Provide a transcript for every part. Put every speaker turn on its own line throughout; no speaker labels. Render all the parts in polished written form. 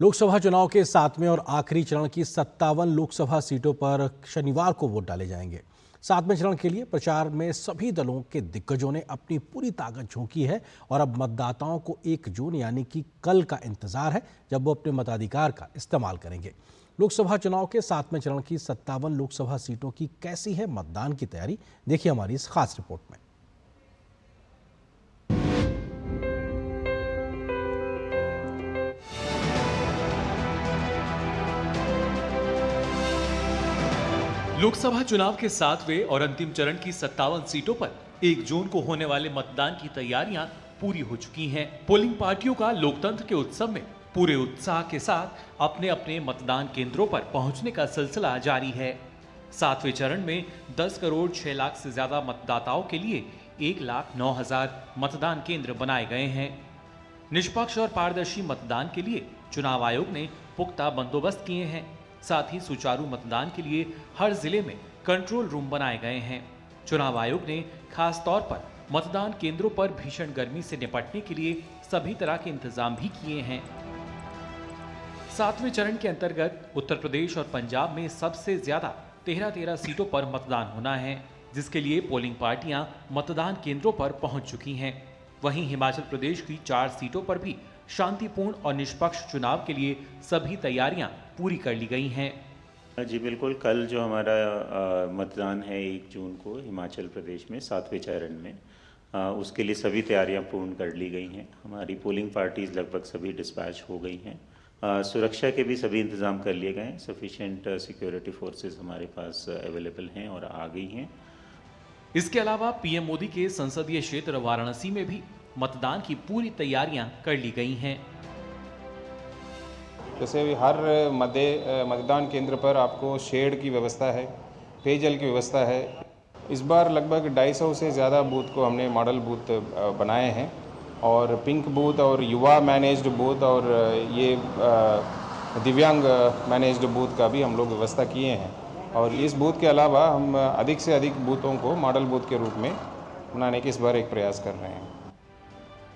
लोकसभा चुनाव के 7वें और आखिरी चरण की 57 लोकसभा सीटों पर शनिवार को वोट डाले जाएंगे। 7वें चरण के लिए प्रचार में सभी दलों के दिग्गजों ने अपनी पूरी ताकत झोंकी है और अब मतदाताओं को 1 जून यानी कि कल का इंतजार है, जब वो अपने मताधिकार का इस्तेमाल करेंगे। लोकसभा चुनाव के 7वें चरण की 57 लोकसभा सीटों की कैसी है मतदान की तैयारी, देखिए हमारी इस खास रिपोर्ट में।
लोकसभा चुनाव के 7वें और अंतिम चरण की 57 सीटों पर 1 जून को होने वाले मतदान की तैयारियां पूरी हो चुकी हैं। पोलिंग पार्टियों का लोकतंत्र के उत्सव में पूरे उत्साह के साथ अपने अपने मतदान केंद्रों पर पहुंचने का सिलसिला जारी है। 7वें चरण में 10 करोड़ 6 लाख से ज्यादा मतदाताओं के लिए 1,09,000 मतदान केंद्र बनाए गए हैं। निष्पक्ष और पारदर्शी मतदान के लिए चुनाव आयोग ने पुख्ता बंदोबस्त किए हैं। साथ ही सुचारू मतदान के लिए हर जिले में कंट्रोल रूम बनाए गए हैं। चुनाव आयोग ने खास तौर पर मतदान केंद्रों पर भीषण गर्मी से निपटने के लिए सभी तरह के इंतजाम भी किए हैं। 7वें चरण के अंतर्गत उत्तर प्रदेश और पंजाब में सबसे ज्यादा 13 सीटों पर मतदान होना है, जिसके लिए पोलिंग पार्टियां मतदान केंद्रों पर पहुंच चुकी हैं। वहीं हिमाचल प्रदेश की 4 सीटों पर भी शांतिपूर्ण और निष्पक्ष चुनाव के लिए सभी तैयारियां पूरी कर ली गई हैं।
जी बिल्कुल, कल जो हमारा मतदान है 1 जून को हिमाचल प्रदेश में 7वें चरण में, उसके लिए सभी तैयारियां पूर्ण कर ली गई हैं। हमारी पोलिंग पार्टीज लगभग सभी डिस्पैच हो गई हैं। सुरक्षा के भी सभी इंतजाम कर लिए गए हैं। सफिशिएंट सिक्योरिटी फोर्सेस हमारे पास अवेलेबल हैं और आ गई हैं।
इसके अलावा पीएम मोदी के संसदीय क्षेत्र वाराणसी में भी मतदान की पूरी तैयारियां कर ली गई हैं।
जैसे हर मतदान केंद्र पर आपको शेड की व्यवस्था है, पेयजल की व्यवस्था है। इस बार लगभग 250 से ज़्यादा बूथ को हमने मॉडल बूथ बनाए हैं और पिंक बूथ और युवा मैनेज्ड बूथ और ये दिव्यांग मैनेज्ड बूथ का भी हम लोग व्यवस्था किए हैं। और इस बूथ के अलावा हम अधिक से अधिक बूथों को मॉडल बूथ के रूप में बनाने के इस बार एक प्रयास कर रहे हैं।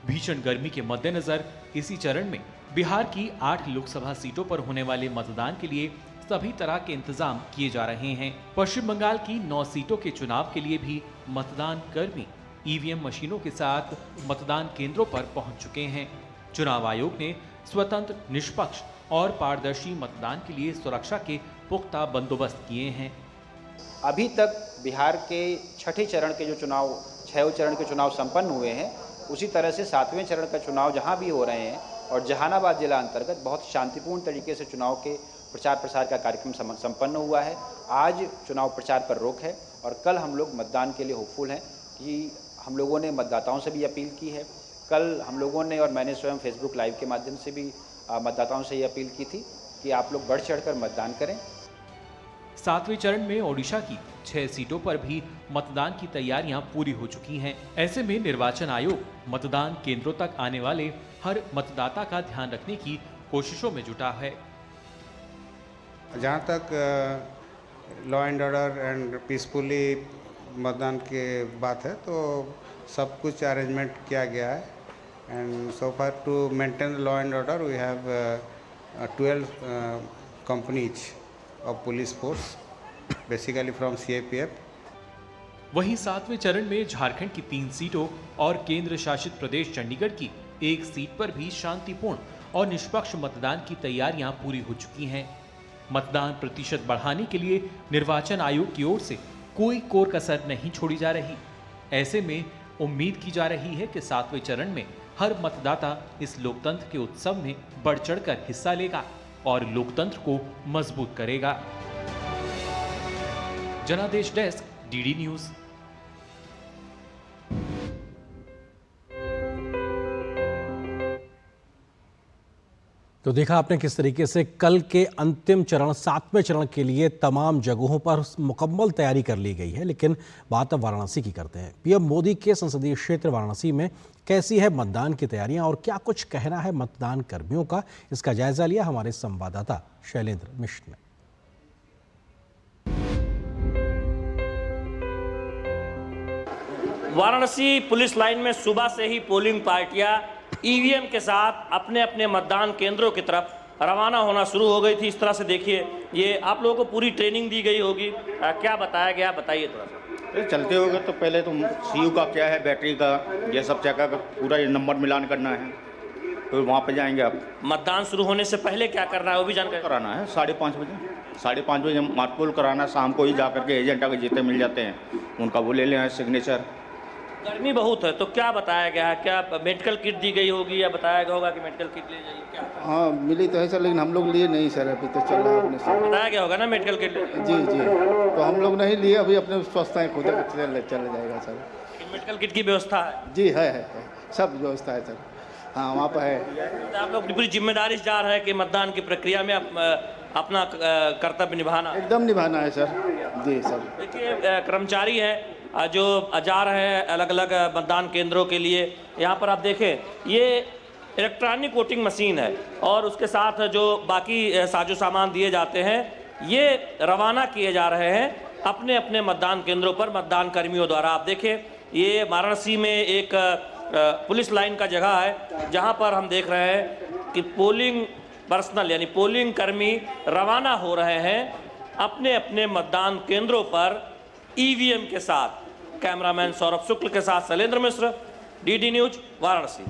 भीषण गर्मी के मद्देनजर इसी चरण में बिहार की 8 लोकसभा सीटों पर होने वाले मतदान के लिए सभी तरह के इंतजाम किए जा रहे हैं। पश्चिम बंगाल की 9 सीटों के चुनाव के लिए भी मतदान कर्मी ईवीएम मशीनों के साथ मतदान केंद्रों पर पहुंच चुके हैं। चुनाव आयोग ने स्वतंत्र, निष्पक्ष और पारदर्शी मतदान के लिए सुरक्षा के पुख्ता बंदोबस्त किए हैं।
अभी तक बिहार के 6ठे चरण के जो चुनाव 6वें चरण के चुनाव संपन्न हुए हैं, उसी तरह से 7वें चरण का चुनाव जहां भी हो रहे हैं और जहानाबाद जिला अंतर्गत बहुत शांतिपूर्ण तरीके से चुनाव के प्रचार प्रसार का कार्यक्रम संपन्न हुआ है। आज चुनाव प्रचार पर रोक है और कल हम लोग मतदान के लिए होपफुल हैं कि हम लोगों ने मतदाताओं से भी अपील की है। कल हम लोगों ने और मैंने स्वयं फेसबुक लाइव के माध्यम से भी मतदाताओं से ये अपील की थी कि आप लोग बढ़ चढ़कर मतदान करें।
7वें चरण में ओडिशा की 6 सीटों पर भी मतदान की तैयारियां पूरी हो चुकी हैं। ऐसे में निर्वाचन आयोग मतदान केंद्रों तक आने वाले हर मतदाता का ध्यान रखने की कोशिशों में जुटा है।
जहाँ तक law and order and peacefully मतदान के बात है, तो सब कुछ अरेंजमेंट किया गया है। And so far to maintain law and order we have 12 companies of police force basically from CIPF.
वहीं 7वें चरण में झारखंड की 3 सीटों और केंद्र शासित प्रदेश चंडीगढ़ की 1 सीट पर भी शांतिपूर्ण और निष्पक्ष मतदान की तैयारियां पूरी हो चुकी हैं। मतदान प्रतिशत बढ़ाने के लिए निर्वाचन आयोग की ओर से कोई कोर कसर नहीं छोड़ी जा रही। ऐसे में उम्मीद की जा रही है कि 7वें चरण में हर मतदाता इस लोकतंत्र के उत्सव में बढ़ चढ़कर हिस्सा लेगा और लोकतंत्र को मजबूत करेगा। जनादेश डेस्क, डीडी न्यूज।
तो देखा आपने किस तरीके से कल के अंतिम चरण 7वें चरण के लिए तमाम जगहों पर मुकम्मल तैयारी कर ली गई है। लेकिन बात अब वाराणसी की करते हैं। पीएम मोदी के संसदीय क्षेत्र वाराणसी में कैसी है मतदान की तैयारियां और क्या कुछ कहना है मतदान कर्मियों का, इसका जायजा लिया हमारे संवाददाता शैलेंद्र मिश्र ने।
वाराणसी पुलिस लाइन में सुबह से ही पोलिंग पार्टियां ईवीएम के साथ अपने अपने मतदान केंद्रों की तरफ रवाना होना शुरू हो गई थी। इस तरह से देखिए, ये आप लोगों को पूरी ट्रेनिंग दी गई होगी, क्या बताया गया, बताइए थोड़ा सा।
चलते होगा तो पहले तो सीयू का क्या है, बैटरी का ये सब चेक कर पूरा ये नंबर मिलान करना है, तो वहाँ पे जाएंगे आप।
मतदान शुरू होने से पहले क्या करना है वो भी जानकारी
कराना है 5:30 बजे, 5:30 बजे मातपुल कराना, शाम को ही जा करके एजेंट आगे जितने मिल जाते हैं उनका वो ले लें सिग्नेचर।
गर्मी बहुत है तो क्या बताया गया है, क्या मेडिकल किट दी गई होगी या बताया गया होगा कि मेडिकल किट ले जाइए, क्या
हाँ मिली तो है सर, लेकिन हम लोग लिए नहीं सर, अभी तो चल रहा है अपने से।
बताया गया होगा ना मेडिकल किट?
जी जी, तो हम लोग नहीं लिए, अभी अपने स्वस्थ खुद चल जाएगा सर।
मेडिकल किट की व्यवस्था है?
जी है, सब व्यवस्था है सर, हाँ वहाँ पर है।
आप लोग पूरी जिम्मेदारी से जा रहे हैं कि मतदान की प्रक्रिया में अपना कर्तव्य निभाना?
एकदम निभाना है सर। जी सर।
देखिए, कर्मचारी हैं जो जा रहे हैं अलग अलग मतदान केंद्रों के लिए। यहाँ पर आप देखें, ये इलेक्ट्रॉनिक वोटिंग मशीन है और उसके साथ जो बाकी साजो सामान दिए जाते हैं ये रवाना किए जा रहे हैं अपने अपने मतदान केंद्रों पर मतदान कर्मियों द्वारा। आप देखें, ये वाराणसी में एक पुलिस लाइन का जगह है जहाँ पर हम देख रहे हैं कि पोलिंग पर्सनल यानी पोलिंग कर्मी रवाना हो रहे हैं अपने अपने मतदान केंद्रों पर ईवीएम के साथ। कैमरामैन सौरभ शुक्ल के साथ शैलेंद्र मिश्र, डीडी न्यूज, वाराणसी।